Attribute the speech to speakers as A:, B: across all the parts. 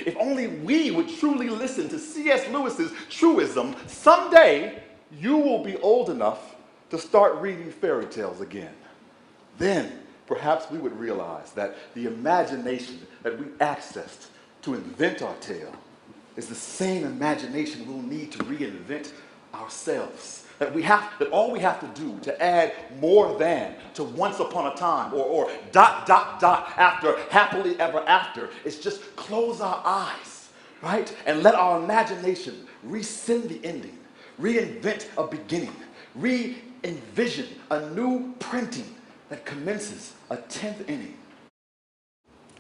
A: If only we would truly listen to C.S. Lewis's truism, someday you will be old enough to start reading fairy tales again. Then perhaps we would realize that the imagination that we accessed to invent our tale is the same imagination we'll need to reinvent ourselves. That all we have to do to add more than to once upon a time or ... after happily ever after is just close our eyes, right? And let our imagination rescind the ending, reinvent a beginning, re-envision a new printing that commences a 10th inning.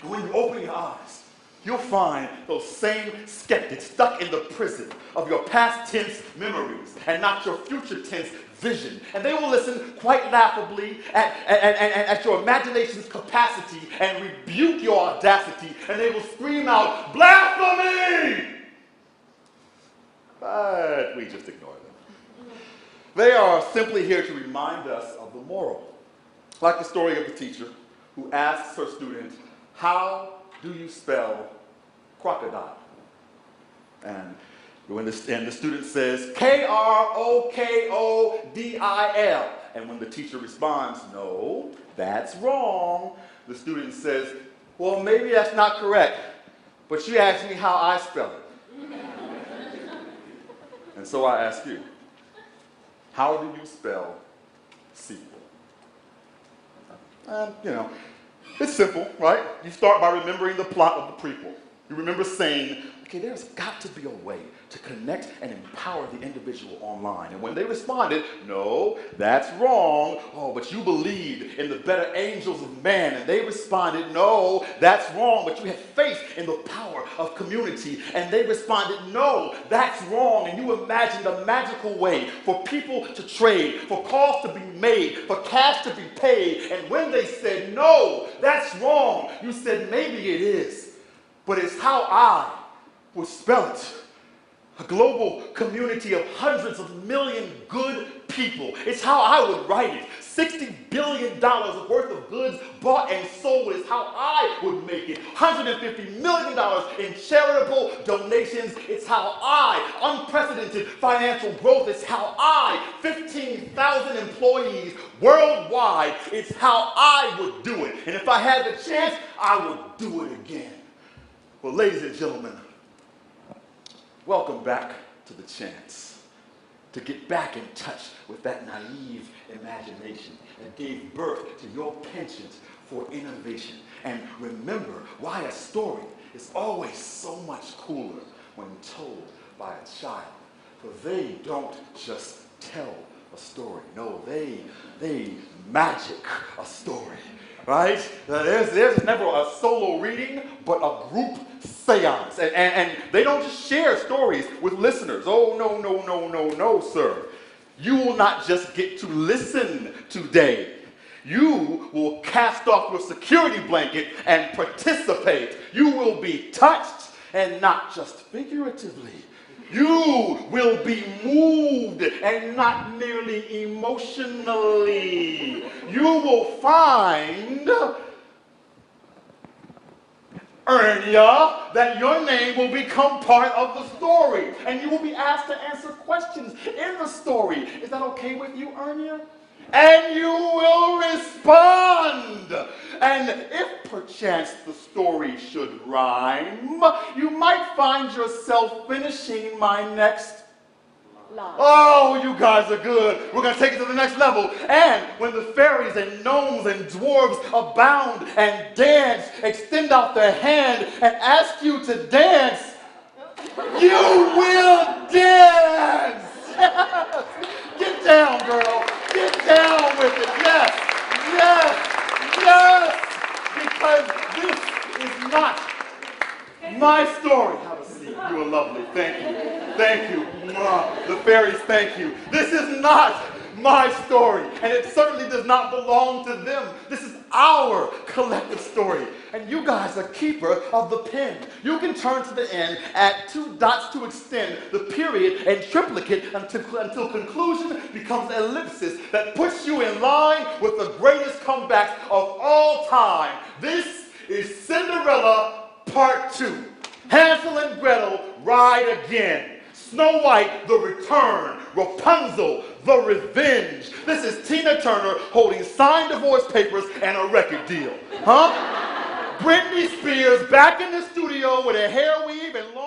A: And when you open your eyes, you'll find those same skeptics stuck in the prison of your past tense memories and not your future tense vision. And they will listen quite laughably at your imagination's capacity and rebuke your audacity, and they will scream out, "Blasphemy!" But we just ignore them. They are simply here to remind us of the moral. Like the story of the teacher who asks her student, "How do you spell crocodile?" And the student says, "Krokodil." And when the teacher responds, "No, that's wrong," the student says, "Well, maybe that's not correct, but you asked me how I spell it." And so I ask you, how do you spell sequel? It's simple, right? You start by remembering the plot of the prequel. You remember saying, okay, there's got to be a way to connect and empower the individual online. And when they responded, "No, that's wrong. Oh, but you believed in the better angels of man." And they responded, "No, that's wrong. But you had faith in the power of community." And they responded, "No, that's wrong." And you imagined a magical way for people to trade, for calls to be made, for cash to be paid. And when they said, "No, that's wrong," you said, "Maybe it is, but it's how I would spell it." A global community of hundreds of million good people. It's how I would write it. $60 billion worth of goods bought and sold is how I would make it. $150 million in charitable donations. It's how I, unprecedented financial growth, it's how I, 15,000 employees worldwide, it's how I would do it. And if I had the chance, I would do it again. Well, ladies and gentlemen, welcome back to the chance to get back in touch with that naive imagination that gave birth to your penchant for innovation. And remember why a story is always so much cooler when told by a child. For they don't just tell a story. No, they magic a story. Right? There's never a solo reading, but a group seance. And they don't just share stories with listeners. Oh, no, sir. You will not just get to listen today. You will cast off your security blanket and participate. You will be touched, and not just figuratively. You will be moved and not merely emotionally. You will find, Ernia, that your name will become part of the story. And you will be asked to answer questions in the story. Is that okay with you, Ernia? And you will respond. And if perchance the story should rhyme, you might find yourself finishing my next line. Oh, you guys are good. We're going to take it to the next level. And when the fairies and gnomes and dwarves abound and dance, extend out their hand and ask you to dance, you will dance. Get down, girl. Get down with it. Yes. Because this is not my story. Have a seat. You are lovely. Thank you. The fairies, thank you. This is not my story, and it certainly does not belong to them. This is our collective story, and you guys are keeper of the pen. You can turn to the end, add 2 dots to extend the period, and triplicate until conclusion becomes ellipsis that puts you in line with the greatest comebacks of all time. This is Cinderella Part 2. Hansel and Gretel ride again. Snow White, the return. Rapunzel, the revenge. This is Tina Turner holding signed divorce papers and a record deal. Huh? Britney Spears back in the studio with a hair weave and long